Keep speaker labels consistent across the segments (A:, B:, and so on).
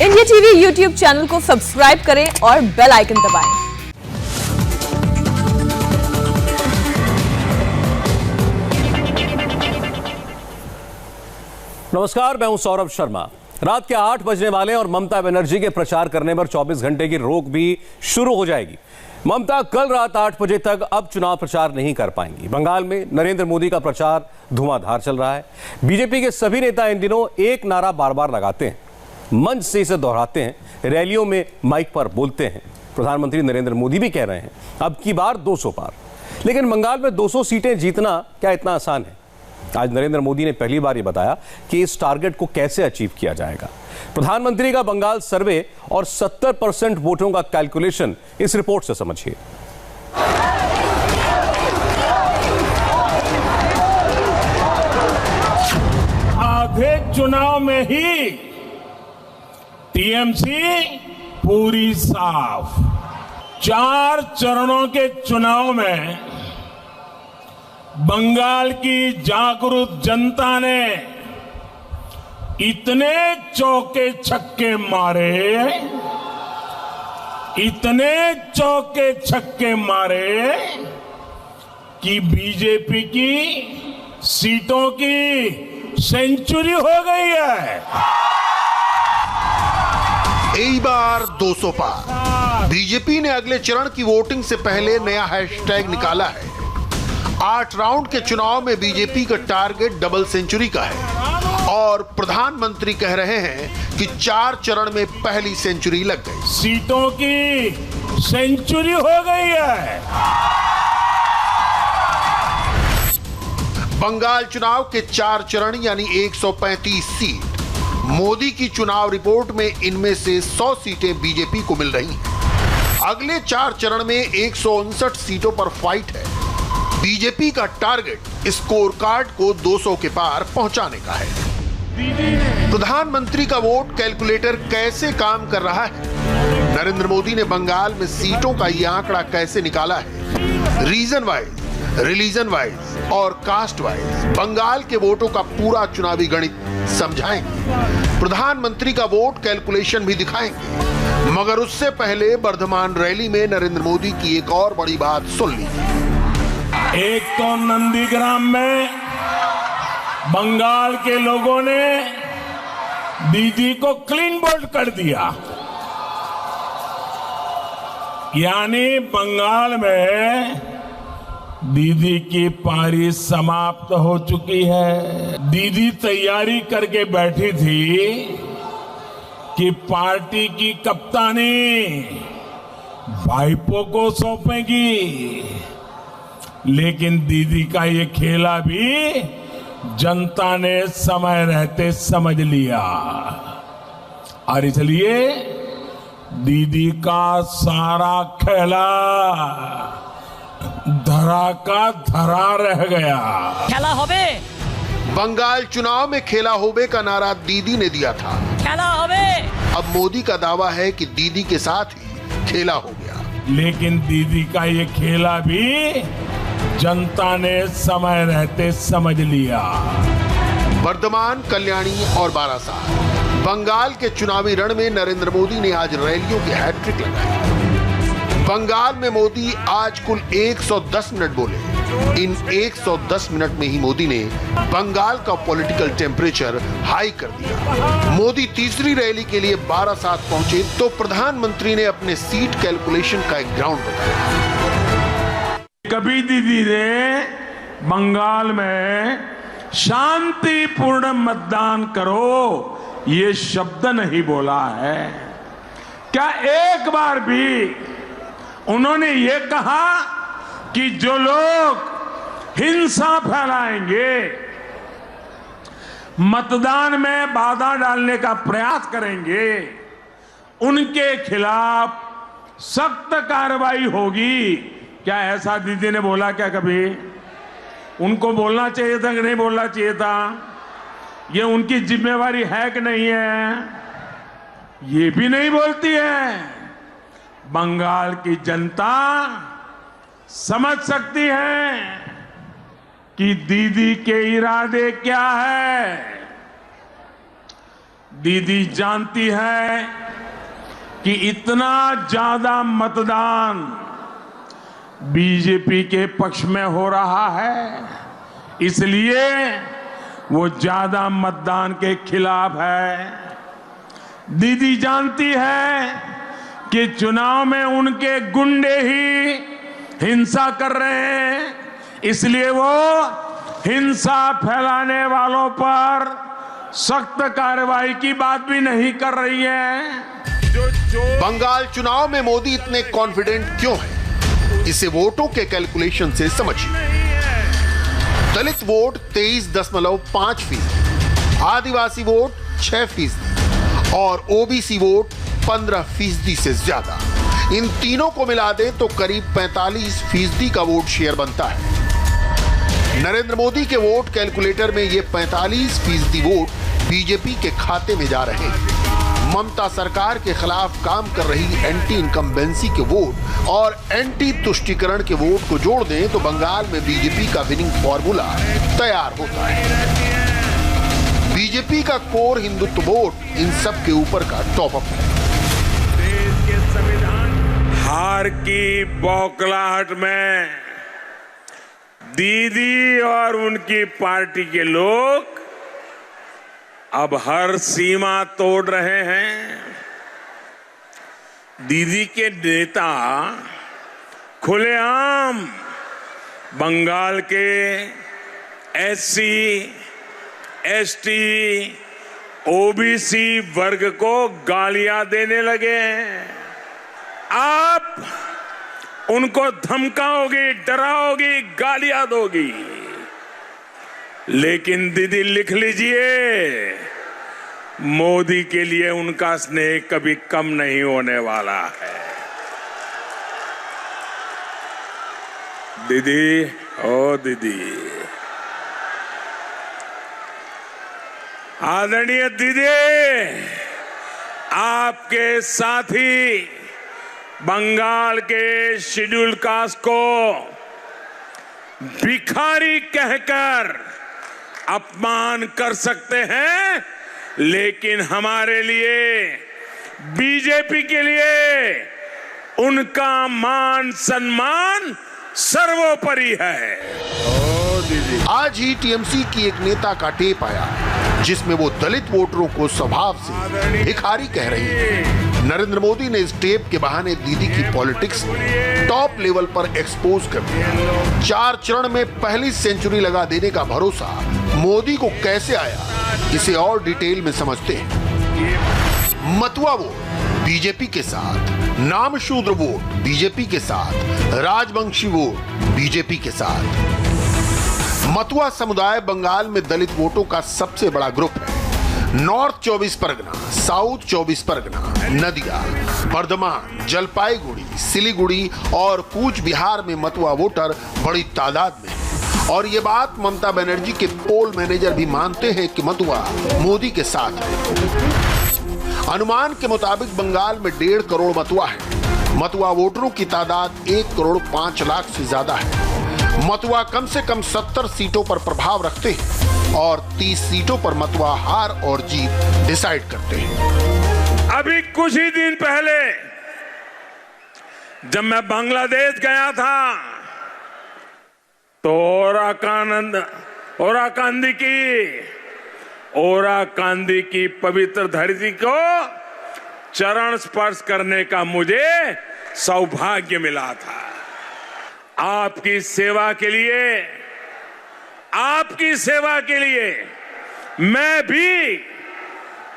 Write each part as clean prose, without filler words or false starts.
A: India TV YouTube channel को subscribe करें और बेल आइकन दबाएं।
B: नमस्कार, मैं हूं सौरभ शर्मा। रात के 8 बजने वाले और ममता बनर्जी के प्रचार करने पर 24 घंटे की रोक भी शुरू हो जाएगी। ममता कल रात 8 बजे तक अब चुनाव प्रचार नहीं कर पाएंगी। बंगाल में नरेंद्र मोदी का प्रचार धुआंधार चल रहा है। बीजेपी के सभी नेता इन दिनों एक नारा बार बार लगाते हैं, मंच से इसे दोहराते हैं, रैलियों में माइक पर बोलते हैं। प्रधानमंत्री नरेंद्र मोदी भी कह रहे हैं अब की बार 200 पार। लेकिन बंगाल में 200 सीटें जीतना क्या इतना आसान है? आज नरेंद्र मोदी ने पहली बार ये बताया कि इस टारगेट को कैसे अचीव किया जाएगा। प्रधानमंत्री का बंगाल सर्वे और 70% वोटों का कैलकुलेशन इस रिपोर्ट से समझिए।
C: आधे चुनाव में ही टीएमसी पूरी साफ। 4 चरणों के चुनाव में बंगाल की जागरूक जनता ने इतने चौके छक्के मारे, इतने चौके छक्के मारे कि बीजेपी की सीटों की सेंचुरी हो गई है।
D: एक बार 200 पार। बीजेपी ने अगले चरण की वोटिंग से पहले नया हैशटैग निकाला है। 8 राउंड के चुनाव में बीजेपी का टारगेट डबल सेंचुरी का है और प्रधानमंत्री कह रहे हैं कि 4 चरण में पहली सेंचुरी लग गई।
C: सीटों की सेंचुरी हो गई है।
D: बंगाल चुनाव के 4 चरण यानी 135 सीट। मोदी की चुनाव रिपोर्ट में इनमें से 100 सीटें बीजेपी को मिल रही हैं। अगले 4 चरण में 159 सीटों पर फाइट है। बीजेपी का टारगेट स्कोर कार्ड को 200 के पार पहुंचाने का है। प्रधानमंत्री का वोट कैलकुलेटर कैसे काम कर रहा है? नरेंद्र मोदी ने बंगाल में सीटों का यह आंकड़ा कैसे निकाला है? रीजन वाइज, रिलीजन वाइज और कास्ट वाइज बंगाल के वोटों का पूरा चुनावी गणित समझाएंगे। प्रधानमंत्री का वोट कैलकुलेशन भी दिखाएंगे। मगर उससे पहले वर्धमान रैली में नरेंद्र मोदी की एक और बड़ी बात सुन लीजिए।
C: एक तो नंदीग्राम में बंगाल के लोगों ने दीदी को क्लीन बोल्ड कर दिया, यानी बंगाल में दीदी की पारी समाप्त हो चुकी है। दीदी तैयारी करके बैठी थी कि पार्टी की कप्तानी भाईपो को सौंपेगी, लेकिन दीदी का ये खेला भी जनता ने समय रहते समझ लिया और इसलिए दीदी का सारा खेला धरा का धरा रह गया।
E: खेला होबे।
D: बंगाल चुनाव में खेला होबे का नारा दीदी ने दिया था।
E: खेला होबे।
D: अब मोदी का दावा है कि दीदी के साथ ही खेला हो गया,
C: लेकिन दीदी का ये खेला भी जनता ने समय रहते समझ लिया।
D: वर्धमान, कल्याणी और बारासात बंगाल के चुनावी रण में नरेंद्र मोदी ने आज रैलियों की हैट्रिक लगाई। बंगाल में मोदी आज कुल 110 मिनट बोले। इन 110 मिनट में ही मोदी ने बंगाल का पॉलिटिकल टेम्परेचर हाई कर दिया। मोदी तीसरी रैली के लिए बारासात पहुंचे तो प्रधानमंत्री ने अपने सीट कैलकुलेशन का एक ग्राउंड बताया।
C: कभी दीदी ने बंगाल में शांतिपूर्ण मतदान करो ये शब्द नहीं बोला है। क्या एक बार भी उन्होंने ये कहा कि जो लोग हिंसा फैलाएंगे, मतदान में बाधा डालने का प्रयास करेंगे, उनके खिलाफ सख्त कार्रवाई होगी? क्या ऐसा दीदी ने बोला क्या कभी? उनको बोलना चाहिए था कि नहीं बोलना चाहिए था? ये उनकी जिम्मेवारी है कि नहीं है? ये भी नहीं बोलती है। बंगाल की जनता समझ सकती है कि दीदी के इरादे क्या है। दीदी जानती है कि इतना ज्यादा मतदान बीजेपी के पक्ष में हो रहा है, इसलिए वो ज्यादा मतदान के खिलाफ है। दीदी जानती है कि चुनाव में उनके गुंडे ही हिंसा कर रहे हैं, इसलिए वो हिंसा फैलाने वालों पर सख्त कार्रवाई की बात भी नहीं कर रही है।
D: बंगाल चुनाव में मोदी इतने कॉन्फिडेंट क्यों हैं? इसे वोटों के कैलकुलेशन से समझिए। दलित वोट 23.5%, आदिवासी वोट 6% और ओबीसी वोट 15% से ज्यादा। इन तीनों को मिला दें तो करीब 45% का वोट शेयर बनता है। नरेंद्र मोदी के वोट कैलकुलेटर में ये 45% वोट बीजेपी के खाते में जा रहे हैं। ममता सरकार के खिलाफ काम कर रही एंटी इनकम्बेंसी के वोट और एंटी तुष्टीकरण के वोट को जोड़ दें तो बंगाल में बीजेपी का विनिंग फॉर्मूला तैयार होता है। बीजेपी का कोर हिंदुत्व वोट इन सब के ऊपर का टॉपअप है।
C: देश के संविधान हार की बौखलाहट में दीदी और उनकी पार्टी के लोग अब हर सीमा तोड़ रहे हैं। दीदी के नेता खुलेआम बंगाल के एससी, एसटी, ओबीसी वर्ग को गालियां देने लगे हैं। आप उनको धमकाओगी, डराओगी, गालियां दोगी, लेकिन दीदी लिख लीजिए, मोदी के लिए उनका स्नेह कभी कम नहीं होने वाला है। दीदी, ओ दीदी, आदरणीय दीदी, आपके साथी बंगाल के शेड्यूल कास्ट को भिखारी कहकर अपमान कर सकते हैं, लेकिन हमारे लिए, बीजेपी के लिए उनका मान सम्मान सर्वोपरि है।
D: आज ही टीएमसी की एक नेता का टेप आया जिसमें वो दलित वोटरों को स्वभाव से भिखारी कह रही है। नरेंद्र मोदी ने इस टेप के बहाने दीदी की पॉलिटिक्स टॉप लेवल पर एक्सपोज कर दिया। 4 चरण में पहली सेंचुरी लगा देने का भरोसा मोदी को कैसे आया, इसे और डिटेल में समझते हैं। मतुआ वोट बीजेपी के साथ, नामशूद्र वोट बीजेपी के साथ, राजवंशी वोट बीजेपी के साथ। मतुआ समुदाय बंगाल में दलित वोटों का सबसे बड़ा ग्रुप है। नॉर्थ 24 परगना, साउथ 24 परगना, नदिया, बर्धमान, जलपाईगुड़ी, सिलीगुड़ी और कूच बिहार में मतुआ वोटर बड़ी तादाद में है। और ये बात ममता बनर्जी के पोल मैनेजर भी मानते हैं कि मतुआ मोदी के साथ है। अनुमान के मुताबिक बंगाल में 1.5 करोड़ मतुआ है। मतुआ वोटरों की तादाद 1 करोड़ 5 लाख से ज्यादा है। मतुआ कम से कम 70 सीटों पर प्रभाव रखते हैं और 30 सीटों पर मतुआ हार और जीत डिसाइड करते हैं।
C: अभी कुछ ही दिन पहले जब मैं बांग्लादेश गया था तो ओराकांदी की पवित्र धरती को चरण स्पर्श करने का मुझे सौभाग्य मिला था। आपकी सेवा के लिए मैं भी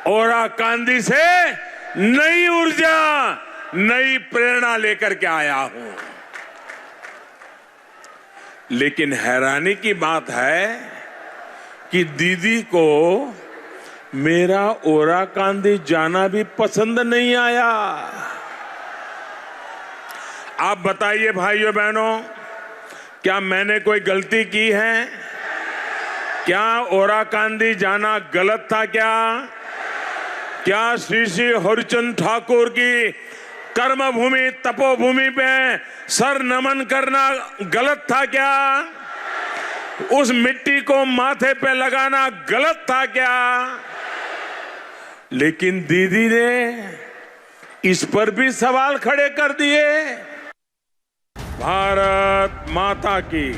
C: ओराकांदी से नई ऊर्जा, नई प्रेरणा लेकर के आया हूं। लेकिन हैरानी की बात है कि दीदी को मेरा ओराकांदी जाना भी पसंद नहीं आया। आप बताइए भाइयों बहनों, क्या मैंने कोई गलती की है? क्या ओराकांदी जाना गलत था? क्या श्री श्री हरिचंद ठाकुर की कर्मभूमि, तपोभूमि पे सर नमन करना गलत था क्या? उस मिट्टी को माथे पे लगाना गलत था क्या? लेकिन दीदी ने इस पर भी सवाल खड़े कर दिए। भारत माता की,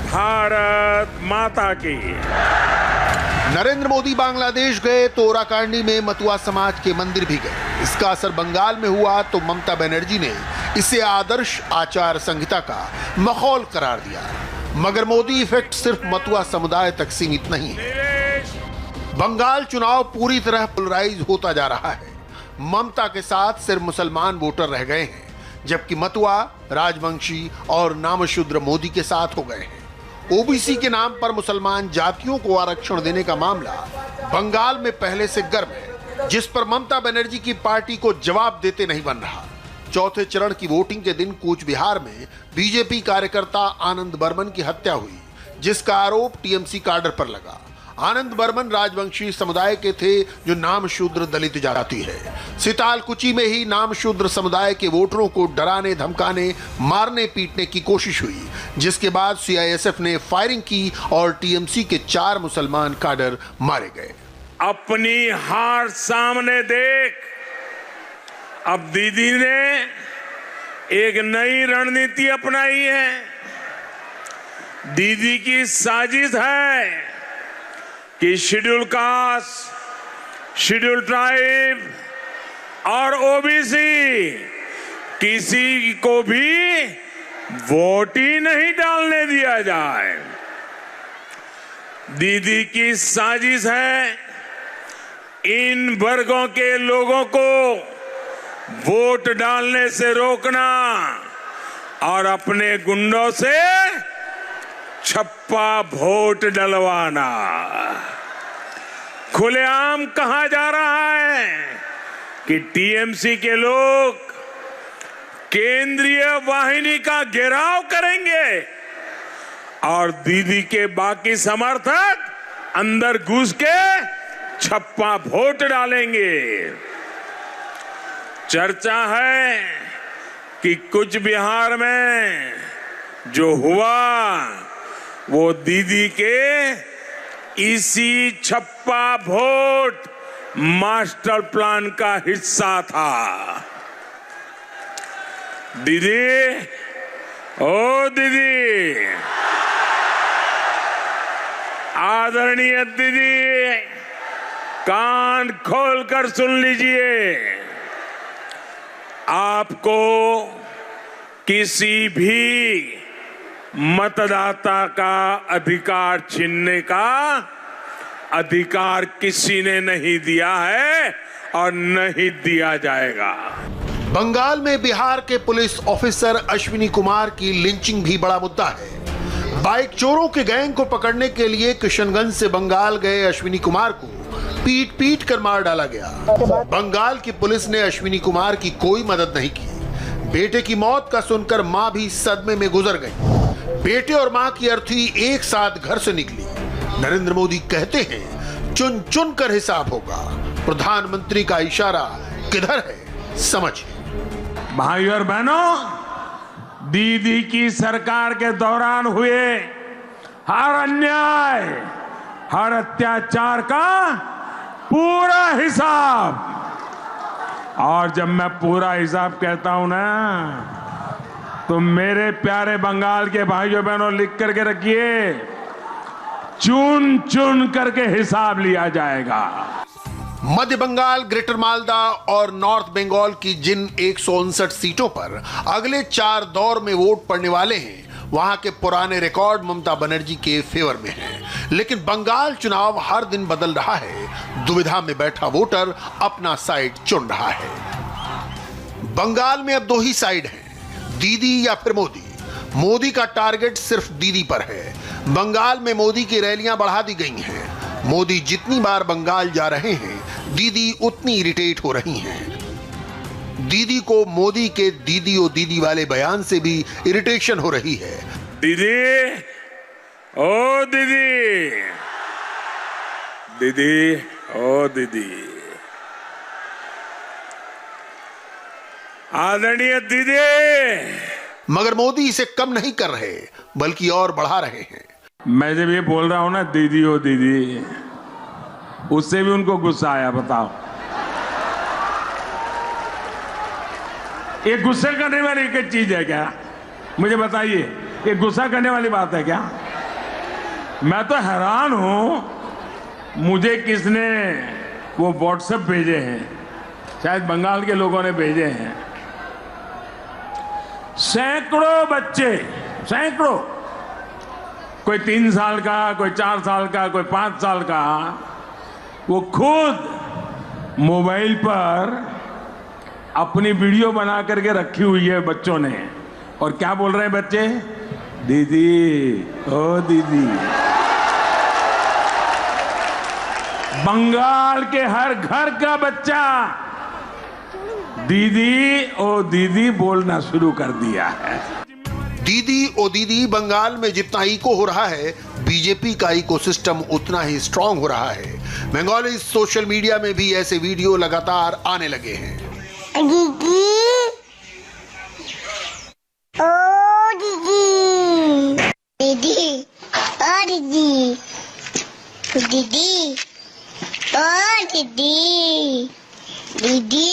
C: भारत माता की।
D: नरेंद्र मोदी बांग्लादेश गए तो ओराकांडी में मतुआ समाज के मंदिर भी गए। इसका असर बंगाल में हुआ तो ममता बनर्जी ने इसे आदर्श आचार संहिता का माहौल करार दिया। मगर मोदी इफेक्ट सिर्फ मतुआ समुदाय तक सीमित नहीं है। बंगाल चुनाव पूरी तरह पोलराइज होता जा रहा है। ममता के साथ सिर्फ मुसलमान वोटर रह गए हैं, जबकि मतुआ, राजवंशी और नामशूद्र मोदी के साथ हो गए हैं। ओबीसी के नाम पर मुसलमान जातियों को आरक्षण देने का मामला बंगाल में पहले से गर्म है, जिस पर ममता बनर्जी की पार्टी को जवाब देते नहीं बन रहा। चौथे चरण की वोटिंग के दिन कूच बिहार में बीजेपी कार्यकर्ता आनंद बर्मन की हत्या हुई, जिसका आरोप टीएमसी काडर पर लगा। आनंद बर्मन राजवंशी समुदाय के थे, जो नामशूद्र दलित जाति है। सितालकुची में ही नामशूद्र समुदाय के वोटरों को डराने, धमकाने, मारने, पीटने की कोशिश हुई, जिसके बाद सीआईएसएफ ने फायरिंग की और टीएमसी के 4 मुसलमान काडर मारे गए।
C: अपनी हार सामने देख अब दीदी ने एक नई रणनीति अपनाई है। दीदी की साजिश है कि शेड्यूल कास्ट, शेड्यूल ट्राइब और ओबीसी किसी को भी वोट ही नहीं डालने दिया जाए। दीदी की साजिश है इन वर्गों के लोगों को वोट डालने से रोकना और अपने गुंडों से छप्पा वोट डलवाना। खुलेआम कहा जा रहा है कि टीएमसी के लोग केंद्रीय वाहिनी का घेराव करेंगे और दीदी के बाकी समर्थक अंदर घुस के छप्पा वोट डालेंगे। चर्चा है कि कुछ बिहार में जो हुआ वो दीदी के इसी छप्पा वोट मास्टर प्लान का हिस्सा था। दीदी, ओ दीदी, आदरणीय दीदी, कान खोलकर सुन लीजिए। आपको किसी भी मतदाता का अधिकार छीनने का अधिकार किसी ने नहीं दिया है और नहीं दिया जाएगा।
D: बंगाल में बिहार के पुलिस ऑफिसर अश्विनी कुमार की लिंचिंग भी बड़ा मुद्दा है। बाइक चोरों के गैंग को पकड़ने के लिए किशनगंज से बंगाल गए अश्विनी कुमार को पीट पीट कर मार डाला गया। बंगाल की पुलिस ने अश्विनी कुमार की कोई मदद नहीं की। बेटे की मौत का सुनकर मां भी सदमे में गुजर गई। बेटे और मां की अर्थी एक साथ घर से निकली। नरेंद्र मोदी कहते हैं चुन चुन कर हिसाब होगा। प्रधानमंत्री का इशारा किधर है समझिए।
C: भाइयों और बहनों, दीदी की सरकार के दौरान हुए हर अन्याय, हर अत्याचार का पूरा हिसाब, और जब मैं पूरा हिसाब कहता हूं ना, तो मेरे प्यारे बंगाल के भाइयों बहनों लिख करके रखिए, चुन चुन करके हिसाब लिया जाएगा।
D: मध्य बंगाल, ग्रेटर मालदा और नॉर्थ बंगाल की जिन 159 सीटों पर अगले 4 दौर में वोट पड़ने वाले हैं, वहां के पुराने रिकॉर्ड ममता बनर्जी के फेवर में हैं। लेकिन बंगाल चुनाव हर दिन बदल रहा है। दुविधा में बैठा वोटर अपना साइड चुन रहा है। बंगाल में अब 2 ही साइड हैं, दीदी या फिर मोदी। मोदी का टारगेट सिर्फ दीदी पर है। बंगाल में मोदी की रैलियां बढ़ा दी गई हैं। मोदी जितनी बार बंगाल जा रहे हैं, दीदी उतनी इरिटेट हो रही हैं। दीदी को मोदी के दीदी ओ दीदी वाले बयान से भी इरिटेशन हो रही है।
C: दीदी, ओ दीदी, दीदी, ओ दीदी, आदरणीय दीदी।
D: मगर मोदी इसे कम नहीं कर रहे, बल्कि और बढ़ा रहे हैं।
C: मैं जब ये बोल रहा हूं ना, दीदी ओ दीदी, उससे भी उनको गुस्सा आया। बताओ, ये गुस्से करने वाली एक चीज है क्या? मुझे बताइए, ये गुस्सा करने वाली बात है क्या? मैं तो हैरान हूं, मुझे किसने वो व्हाट्सएप भेजे हैं, शायद बंगाल के लोगों ने भेजे हैं। सैकड़ों बच्चे, सैकड़ों, कोई 3 साल का, कोई 4 साल का, कोई 5 साल का, वो खुद मोबाइल पर अपनी वीडियो बना करके रखी हुई है बच्चों ने। और क्या बोल रहे हैं बच्चे? दीदी, ओ दीदी। बंगाल के हर घर का बच्चा दीदी ओ दीदी बोलना शुरू कर दिया है।
D: दीदी ओ दीदी बंगाल में जितना इको हो रहा है, बीजेपी का इकोसिस्टम उतना ही स्ट्रांग हो रहा है। बंगाली सोशल मीडिया में भी ऐसे वीडियो लगातार आने लगे हैं।
F: दीदी, ओ दीदी, दीदी, ओ दीदी, दीदी, ओ दीदी, दीदी।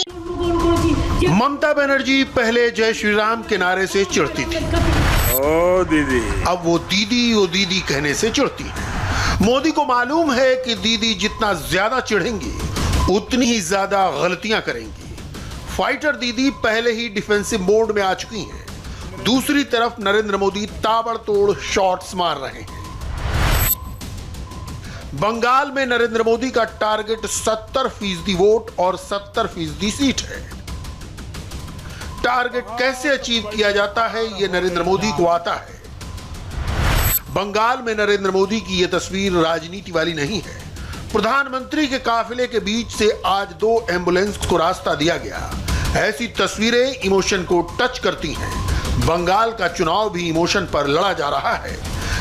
D: ममता बनर्जी पहले जय श्री राम के नारे से चिढ़ती थी,
C: ओ दीदी।
D: अब वो दीदी ओ दीदी कहने से चिढ़ती है। मोदी को मालूम है कि दीदी जितना ज्यादा चिढ़ेंगी उतनी ही ज्यादा गलतियां करेंगी। फाइटर दीदी पहले ही डिफेंसिव मोड में आ चुकी हैं। दूसरी तरफ नरेंद्र मोदी ताबड़तोड़ शॉट्स मार रहे हैं। बंगाल में नरेंद्र मोदी का टारगेट 70% वोट और 70% सीट है। टारगेट कैसे अचीव किया जाता है, यह नरेंद्र मोदी को आता है। बंगाल में नरेंद्र मोदी की यह तस्वीर राजनीति वाली नहीं है। प्रधानमंत्री के काफिले के बीच से आज 2 एम्बुलेंस को रास्ता दिया गया। ऐसी तस्वीरें इमोशन को टच करती हैं। बंगाल का चुनाव भी इमोशन पर लड़ा जा रहा है।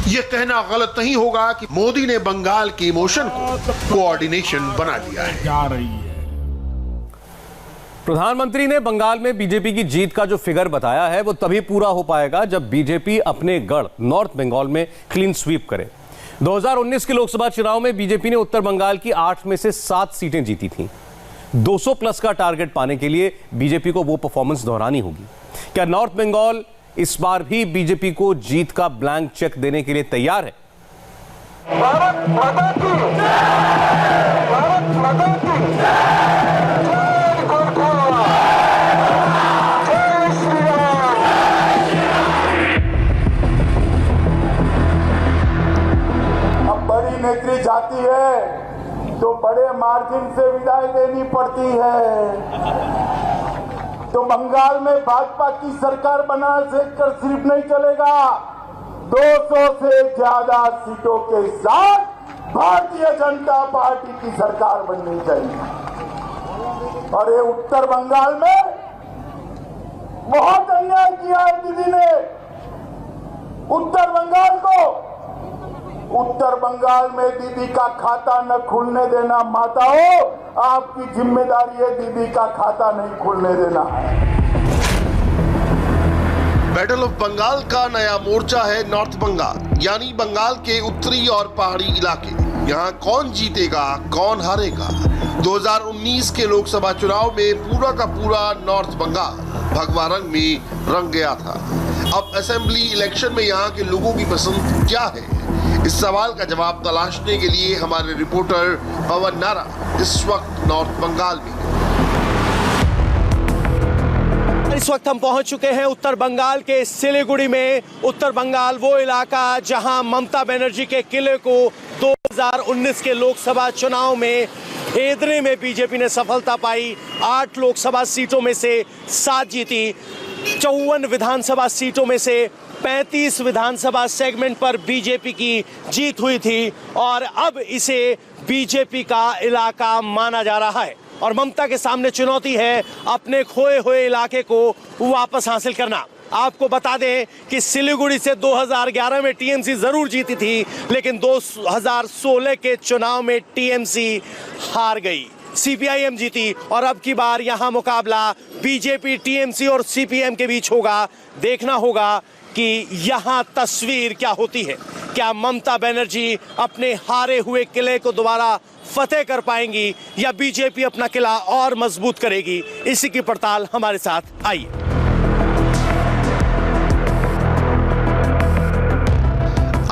D: यह कहना गलत नहीं होगा कि मोदी ने बंगाल के इमोशन को कोऑर्डिनेशन बना लिया है।
C: जा रही है।
B: प्रधानमंत्री ने बंगाल में बीजेपी की जीत का जो फिगर बताया है वो तभी पूरा हो पाएगा जब बीजेपी अपने गढ़ नॉर्थ बंगाल में क्लीन स्वीप करे। 2019 के लोकसभा चुनाव में बीजेपी ने उत्तर बंगाल की 8 में से 7 सीटें जीती थीं। 200 प्लस का टारगेट पाने के लिए बीजेपी को वो परफॉर्मेंस दोहरानी होगी। क्या नॉर्थ बंगाल इस बार भी बीजेपी को जीत का ब्लैंक चेक देने के लिए तैयार है?
G: भारत माता की जय, भारत माता की जय, गोरखा, जय श्री राम। अब बड़ी नेत्री जाती है तो बड़े मार्जिन से विदाई देनी पड़ती है। तो बंगाल में भाजपा की सरकार बनाने से सिर्फ नहीं चलेगा, 200 से ज्यादा सीटों के साथ भारतीय जनता पार्टी की सरकार बननी चाहिए। और ये उत्तर बंगाल में बहुत अन्याय किया है दीदी ने। उत्तर बंगाल में दीदी का खाता न खुलने देना। माताओं, आपकी जिम्मेदारी है दीदी का खाता नहीं खुलने देना है।
D: बैटल ऑफ बंगाल का नया मोर्चा है नॉर्थ बंगाल, यानी बंगाल के उत्तरी और पहाड़ी इलाके। यहाँ कौन जीतेगा, कौन हारेगा? 2019 के लोकसभा चुनाव में पूरा का पूरा नॉर्थ बंगाल भगवा रंग में रंग गया था। अब असेंबली इलेक्शन में यहाँ के लोगों की पसंद क्या है, इस सवाल का जवाब तलाशने के लिए हमारे रिपोर्टर पवन नारा इस वक्त नॉर्थ बंगाल में।
H: इस वक्त हम पहुंच चुके हैं उत्तर बंगाल के सिलीगुड़ी में। उत्तर बंगाल वो इलाका जहां ममता बनर्जी के किले को 2019 के लोकसभा चुनाव में भेदने में बीजेपी ने सफलता पाई। 8 लोकसभा सीटों में से 7 जीती। 54 विधानसभा सीटों में से 35 विधानसभा सेगमेंट पर बीजेपी की जीत हुई थी और अब इसे बीजेपी का इलाका माना जा रहा है। और ममता के सामने चुनौती है अपने खोए हुए इलाके को वापस हासिल करना। आपको बता दें कि सिलीगुड़ी से 2011 में टीएमसी जरूर जीती थी, लेकिन 2016 के चुनाव में टीएमसी हार गई, सीपीआईएम जीती और अब की बार यहां मुकाबला बीजेपी, टीएमसी और सीपीएम के बीच होगा। देखना होगा कि यहां तस्वीर क्या होती है। क्या ममता बनर्जी अपने हारे हुए किले को दोबारा फतेह कर पाएंगी या बीजेपी अपना किला और मजबूत करेगी? इसी की पड़ताल हमारे साथ आइए।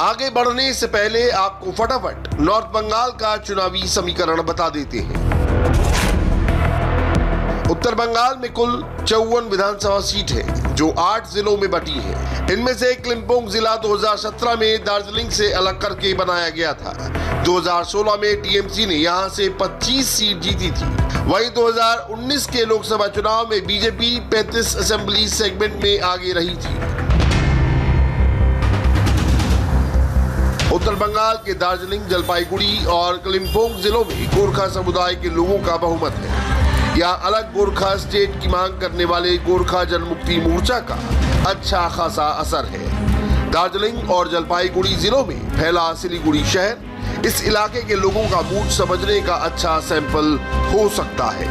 D: आगे बढ़ने से पहले आपको फटाफट नॉर्थ बंगाल का चुनावी समीकरण बता देते हैं। उत्तर बंगाल में कुल 54 विधानसभा सीट है जो 8 जिलों में बटी है। इनमें से क्लिम्पोंग जिला 2017 में दार्जिलिंग से अलग करके बनाया गया था। 2016 में टीएमसी ने यहां से 25 सीट जीती थी। वहीं 2019 के लोकसभा चुनाव में बीजेपी 35 असेंबली सेगमेंट में आगे रही थी। उत्तर बंगाल के दार्जिलिंग, जलपाईगुड़ी और कालिम्पोंग जिलों में गोरखा समुदाय के लोगों का बहुमत है। यहाँ अलग गोरखा स्टेट की मांग करने वाले गोरखा जनमुक्ति मोर्चा का अच्छा खासा असर है। दार्जिलिंग और जलपाईगुड़ी जिलों में फैला सिलीगुड़ी शहर इस इलाके के लोगों का मूड समझने का अच्छा सैंपल हो सकता है।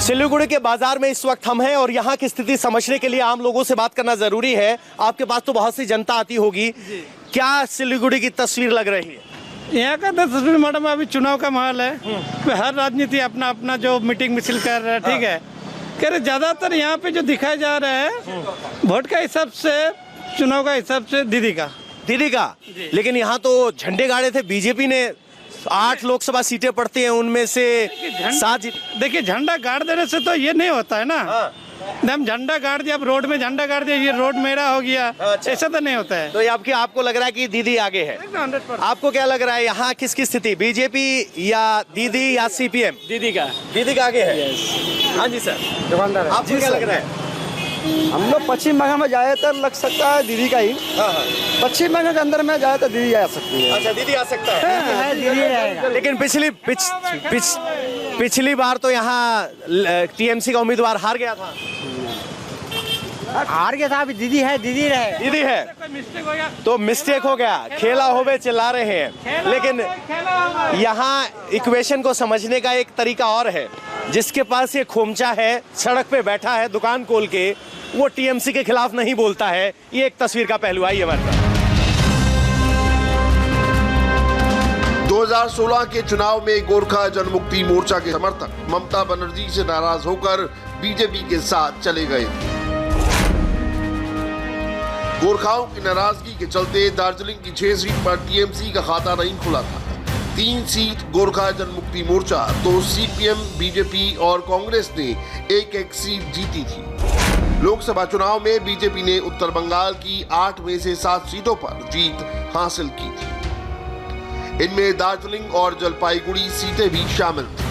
H: सिलीगुड़ी के बाजार में इस वक्त हम हैं और यहाँ की स्थिति समझने के लिए आम लोगों से बात करना जरूरी है। आपके पास तो बहुत सी जनता आती होगी, क्या सिलीगुड़ी की तस्वीर लग रही है?
I: यहाँ का तस्वीर मैडम अभी चुनाव का माहौल है। हर राजनीति अपना अपना जो मीटिंग मिছিল कर रहा है, ठीक है। कह रहे ज्यादातर यहाँ पे जो दिखाया जा रहा है वोट का हिसाब से, चुनाव का हिसाब से दीदी का। लेकिन यहाँ तो झंडे गाड़े थे बीजेपी ने। 8 लोकसभा सीटें पड़ती हैं, उनमें से 7। देखिए झंडा गाड़ देने से तो ये नहीं होता है ना। हम झंडा गाड़ दिया, अब रोड में झंडा गाड़ दिया, ये रोड मेरा हो गया, ऐसा तो नहीं होता है।
H: तो ये आपको लग रहा है कि दीदी आगे है?
I: 100%।
H: आपको क्या लग रहा है यहाँ किसकी स्थिति, बीजेपी या दीदी या सीपीएम?
I: दीदी का
H: आगे है। हाँ जी सर,
J: दुकानदार है।
H: आपको क्या लग रहा है?
J: हम लोग पश्चिम बंगाल में ज्यादातर लग सकता है दीदी का ही। पश्चिम बंगाल के अंदर में ज्यादातर दीदी आ सकती है।
H: अच्छा, दीदी आ सकता है।
J: दीदी रहेगा।
H: लेकिन पिछली बार तो यहाँ टीएमसी का उम्मीदवार हार गया था।
J: अभी दीदी है।
H: तो मिस्टेक हो गया, खेला होवे चिल्ला रहे हैं। लेकिन यहाँ इक्वेशन को समझने का एक तरीका और है। जिसके पास ये खोमचा है, सड़क पे बैठा है दुकान खोल के, वो टीएमसी के खिलाफ नहीं बोलता है। ये एक तस्वीर का पहलू है हमारे पास।
D: 2016 के चुनाव में गोरखा जनमुक्ति मोर्चा के समर्थक ममता बनर्जी से नाराज होकर बीजेपी के साथ चले गए थे। गोरखाओं की नाराजगी के चलते दार्जिलिंग की 6 सीट पर टीएमसी का खाता नहीं खुला था। 3 seat Gorkha Janmukti Morcha, 2 CPM, BJP और कांग्रेस ने एक सीट जीती थी। लोकसभा चुनाव में बीजेपी ने उत्तर बंगाल की 8 में से 7 सीटों पर जीत हासिल की थी। इनमें दार्जिलिंग और जलपाईगुड़ी सीटें भी शामिल थी।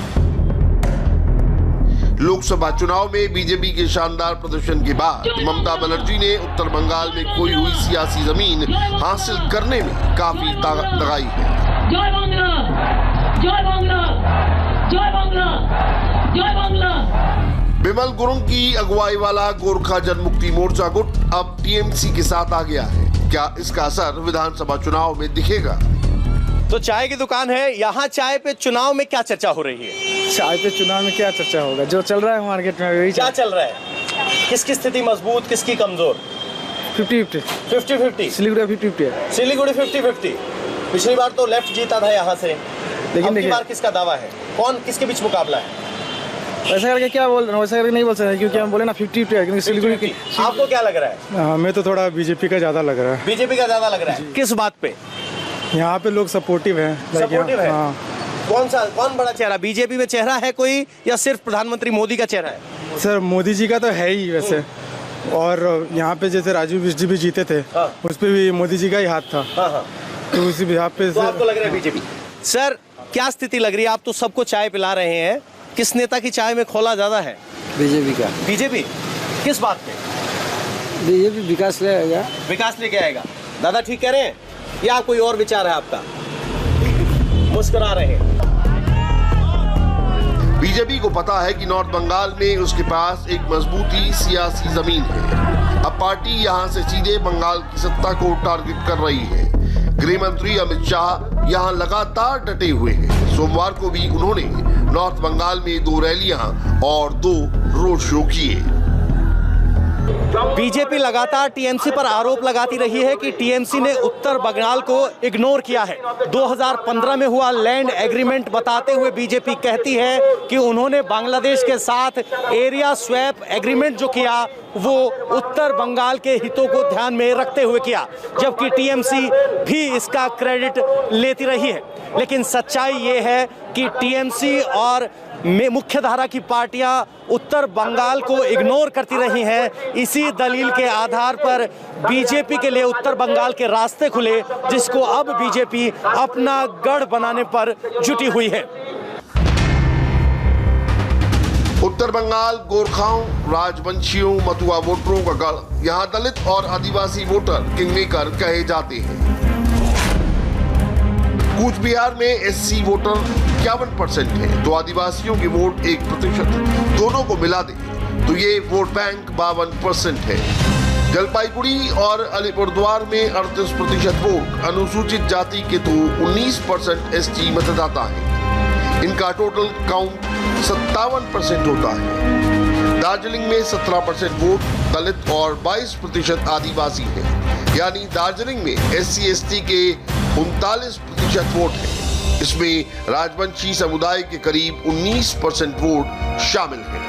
D: लोकसभा चुनाव में बीजेपी के शानदार प्रदर्शन के बाद ममता बनर्जी ने उत्तर बंगाल में खोई हुई सियासी जमीन हासिल करने में काफी ताकत लगाई है।
E: जय बांग्ला, जय बांग्ला, जय बांग्ला, जय बांग्ला।
D: बिमल गुरुंग की अगुवाई वाला गोरखा जनमुक्ति मोर्चा गुट अब टीएमसी के साथ आ गया है। क्या इसका असर विधानसभा चुनाव में दिखेगा?
H: तो चाय की दुकान है यहाँ। चाय पे चुनाव में क्या चर्चा हो रही है?
J: चाय पे चुनाव में क्या चर्चा होगा, जो चल रहा है मार्केट में वही
H: क्या चल रहा है। किसकी स्थिति मजबूत, किसकी कमजोर?
J: 50-50। सिलीगुड़ी 50-50 है।
H: सिलीगुड़ी 50-50। पिछली बार तो लेफ्ट जीता था यहाँ से,
J: लेकिन
H: इस बार किसका दावा है? कौन किसके बीच मुकाबला है?
J: वैसा करके क्या बोल रहे हैं, वैसा करके नहीं बोल सकते क्योंकि हम बोले ना 50-50 है, क्योंकि सिलीगुड़ी की।
H: आपको क्या लग रहा है?
J: हमें तो थोड़ा बीजेपी का ज्यादा लग रहा है।
H: बीजेपी का ज्यादा लग रहा है। किस बात पे?
J: यहाँ पे लोग सपोर्टिव हैं।
H: सपोर्टिव है। कौन बड़ा चेहरा बीजेपी में चेहरा है कोई, या सिर्फ प्रधानमंत्री मोदी का चेहरा है?
J: सर मोदी जी का तो है ही वैसे, और यहाँ पे जैसे राजीव बिष्ट जी भी जीते थे, उस पे भी मोदी जी का ही हाथ था। तो उसी यहाँ पे
H: तो आपको लग रहा है बीजेपी? सर क्या स्थिति लग रही है? आप तो सबको चाय पिला रहे हैं, किस नेता की चाय में खोला ज्यादा है?
J: बीजेपी का।
H: बीजेपी किस बात पे?
J: बीजेपी विकास ले आएगा।
H: विकास लेके आएगा। दादा ठीक कह रहे हैं या कोई और विचार है आपका? मुस्कुरा रहे हैं।
D: बीजेपी को पता है कि नॉर्थ बंगाल में उसके पास एक मजबूती सियासी जमीन है। अब पार्टी यहां से सीधे बंगाल की सत्ता को टारगेट कर रही है। गृह मंत्री अमित शाह यहां लगातार डटे हुए हैं। सोमवार को भी उन्होंने नॉर्थ बंगाल में 2 रैलियां और 2 रोड शो किए।
H: बीजेपी लगातार टीएमसी पर आरोप लगाती रही है कि टीएमसी ने उत्तर बंगाल को इग्नोर किया है। 2015 में हुआ लैंड एग्रीमेंट बताते हुए बीजेपी कहती है कि उन्होंने बांग्लादेश के साथ एरिया स्वैप एग्रीमेंट जो किया वो उत्तर बंगाल के हितों को ध्यान में रखते हुए किया, जबकि टीएमसी भी इसका क्रेडिट लेती रही है। लेकिन सच्चाई ये है कि टीएमसी और मुख्य धारा की पार्टियां उत्तर बंगाल को इग्नोर करती रही हैं। इसी दलील के आधार पर बीजेपी के लिए उत्तर बंगाल के रास्ते खुले, जिसको अब बीजेपी अपना गढ़ बनाने पर जुटी हुई है।
D: उत्तर बंगाल गोरखाओं, राजवंशियों, मतुआ वोटरों का गढ़। यहाँ दलित और आदिवासी वोटर किंगमेकर कहे जाते हैं। कूच बिहार में एससी वोटर 51% है, तो आदिवासियों के वोट 1%। दोनों को मिला दे तो ये वोट बैंक 52% है। जलपाईगुड़ी और अलीपुरद्वार में 38% वोट अनुसूचित जाति के, तो 19% एसटी मतदाता है। इनका टोटल काउंट 57% होता है। दार्जिलिंग में 17% वोट दलित और 22% आदिवासी है, यानी दार्जिलिंग में एससी एसटी के 39% वोट है। इसमें राजवंशी समुदाय के करीब 19% वोट शामिल है।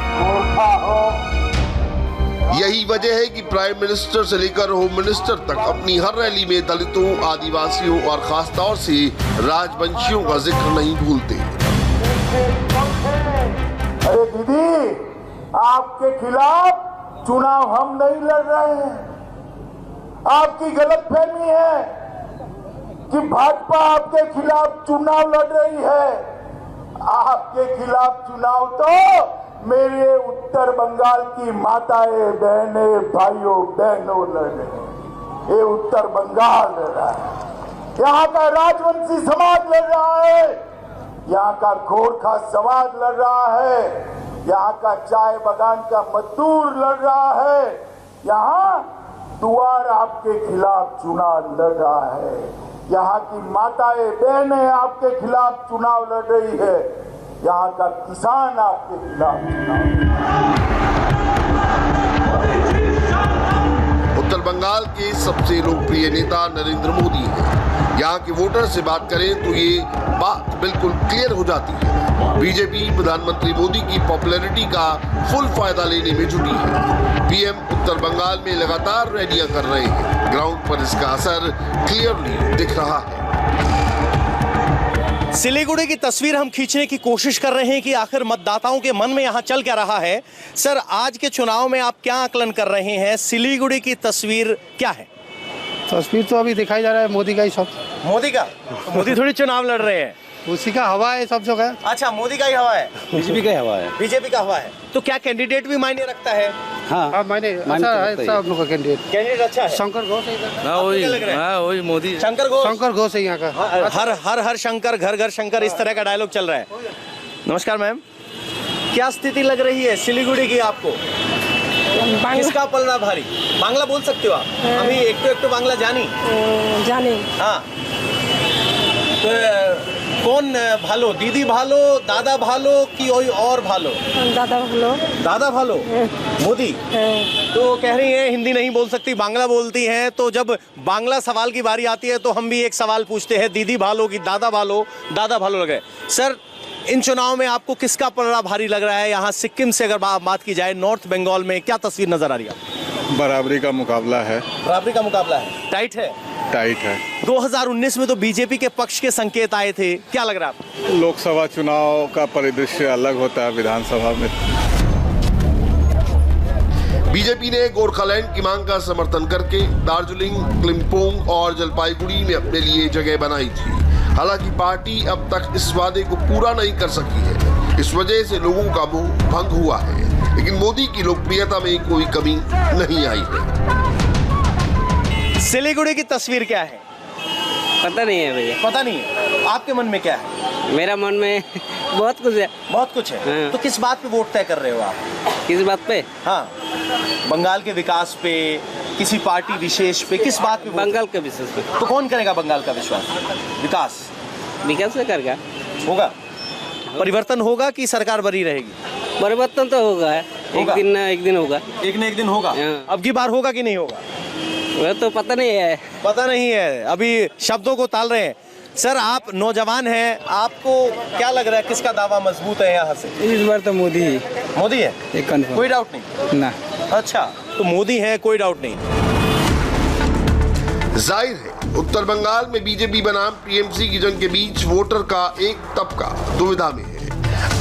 D: यही वजह है कि प्राइम मिनिस्टर से लेकर होम मिनिस्टर तक अपनी हर रैली में दलितों, आदिवासियों और खासतौर से राजवंशियों का जिक्र नहीं भूलते।
G: अरे दीदी, आपके खिलाफ चुनाव हम नहीं लड़ रहे हैं। आपकी गलतफहमी है कि भाजपा आपके खिलाफ चुनाव लड़ रही है। आपके खिलाफ चुनाव तो मेरे उत्तर बंगाल की माताएं, बहनें, भाइयों बहनों लड़ रहे हैं। ये उत्तर बंगाल लड़ रहा है। यहाँ का राजवंशी समाज लड़ रहा है। यहाँ का गोरखा समाज लड़ रहा है। यहाँ का चाय बागान का मजदूर लड़ रहा है। यहाँ दुआर आपके खिलाफ चुनाव लड़ रहा है। यहाँ की माताएं, बहनें आपके खिलाफ चुनाव लड़ रही है। यहाँ का किसान आपके खिलाफ चुनाव।
D: उत्तर बंगाल के सबसे लोकप्रिय नेता नरेंद्र मोदी हैं। यहाँ के वोटर से बात करें तो ये बात बिल्कुल क्लियर हो जाती है। बीजेपी प्रधानमंत्री मोदी की पॉपुलैरिटी का फुल फायदा लेने में जुटी है। पीएम उत्तर बंगाल में लगातार रैलियां कर रहे हैं। ग्राउंड पर इसका असर क्लियरली दिख रहा है।
H: सिलीगुड़ी की तस्वीर हम खींचने की कोशिश कर रहे हैं कि आखिर मतदाताओं के मन में यहाँ चल क्या रहा है। सर, आज के चुनाव में आप क्या आकलन कर रहे हैं? सिलीगुड़ी की तस्वीर क्या है?
J: तस्वीर तो अभी दिखाई जा रहा है मोदी का ही सब।
H: मोदी का? मोदी थोड़ी चुनाव लड़ रहे हैं,
J: उसी का हवा है सब जगह।
H: अच्छा, मोदी का ही हवा है,
J: बीजेपी का हवा है।
H: बीजेपी का हवा है, तो क्या कैंडिडेट भी मायने रखता है?
J: हाँ, मायने अच्छा है सब लोग का कैंडिडेट
H: अच्छा है।
J: शंकर घोष
H: वही मोदी, शंकर घोष है यहाँ का। हर शंकर, घर घर शंकर, इस तरह का डायलॉग चल रहा है। नमस्कार मैम, क्या स्थिति लग रही है सिलीगुड़ी की आपको? किसका पलड़ा भारी? बांग्ला बोल सकते हो आप? अभी एक तो बांग्ला जानी हाँ, तो कौन भालो, दीदी भालो, दादा भालो कि कोई और भालो? दादा भालो मोदी। तो कह रही हैं हिंदी नहीं बोल सकती, बांग्ला बोलती हैं। तो जब बांग्ला सवाल की बारी आती है तो हम भी एक सवाल पूछते हैं, दीदी भालो कि दादा भालो? दादा भालो लगे। सर, इन चुनाव में आपको किसका पलड़ा भारी लग रहा है? यहाँ सिक्किम से अगर बात की जाए, नॉर्थ बंगाल में क्या तस्वीर नजर आ रही है?
K: बराबरी का मुकाबला है।
H: बराबरी का मुकाबला है, टाइट है।
K: टाइट है।
H: 2019 में तो बीजेपी के पक्ष के संकेत आए थे, क्या लग रहा है आपको?
K: लोकसभा चुनाव का परिदृश्य अलग होता है विधानसभा में।
D: बीजेपी ने गोरखालैंड की मांग का समर्थन करके दार्जिलिंग, क्लिम्पोंग और जलपाईगुड़ी में अपने लिए जगह बनाई थी। हालांकि पार्टी अब तक इस वादे को पूरा नहीं कर सकी है। इस वजह से लोगों का मुंह भंग हुआ है, लेकिन मोदी की लोकप्रियता में कोई कमी नहीं आई है।
H: सिलीगुड़ी की तस्वीर क्या है?
L: पता नहीं है भैया।
H: पता नहीं है? आपके मन में क्या है?
L: मेरा मन में बहुत कुछ है।
H: बहुत कुछ है।
L: हाँ।
H: तो किस बात पे वोट तय कर रहे हो आप?
L: किस बात पे?
H: हाँ, बंगाल के विकास पे, किसी पार्टी विशेष पे, किस बात पे?
L: बंगाल के विशेष पे।
H: तो कौन करेगा बंगाल का विकास?
L: विकास से करेगा।
H: होगा, परिवर्तन होगा कि सरकार बनी रहेगी?
L: परिवर्तन तो होगा है। एक दिन होगा।
H: एक न एक दिन होगा। अब की बार होगा कि नहीं होगा
L: वह तो पता नहीं है।
H: पता नहीं है, अभी शब्दों को ताल रहे हैं। सर आप नौजवान हैं, आपको क्या लग रहा है किसका दावा मजबूत है यहाँ से?
I: इस बार तो मोदी ही।
H: मोदी है,
I: एक कन्फर्म,
H: कोई डाउट नहीं
I: ना।
H: अच्छा, तो मोदी है, कोई डाउट नहीं।
D: जाहिर है उत्तर बंगाल में बीजेपी बनाम टीएमसी की जंग के बीच वोटर का एक तबका दुविधा में है।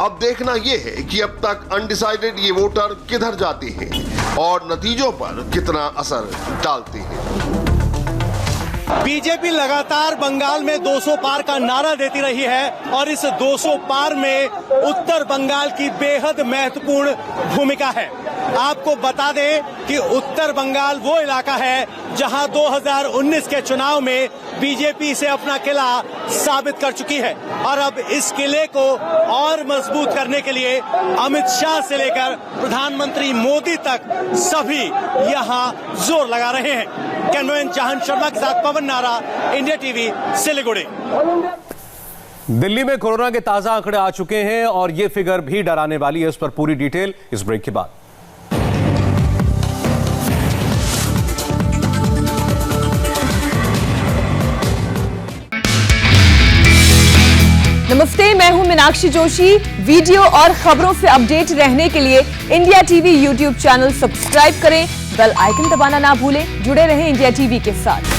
D: अब देखना यह है कि अब तक अनडिसाइडेड ये वोटर किधर जाते हैं और नतीजों पर कितना असर डालते हैं।
H: बीजेपी लगातार बंगाल में 200 पार का नारा देती रही है और इस 200 पार में उत्तर बंगाल की बेहद महत्वपूर्ण भूमिका है। आपको बता दें कि उत्तर बंगाल वो इलाका है जहां 2019 के चुनाव में बीजेपी से अपना किला साबित कर चुकी है और अब इस किले को और मजबूत करने के लिए अमित शाह से लेकर प्रधानमंत्री मोदी तक सभी यहां जोर लगा रहे हैं। कैमरामैन चाहन शर्मा के साथ पवन नारा, इंडिया टीवी, सिलीगुड़ी।
B: दिल्ली में कोरोना के ताजा आंकड़े आ चुके हैं और ये फिगर भी डराने वाली है। इस पर पूरी डिटेल इस ब्रेक के बाद।
A: नमस्ते, मैं हूं मीनाक्षी जोशी। वीडियो और खबरों से अपडेट रहने के लिए India TV YouTube channel subscribe करें, बेल आइकन दबाना ना भूलें। जुड़े रहें इंडिया टीवी के साथ।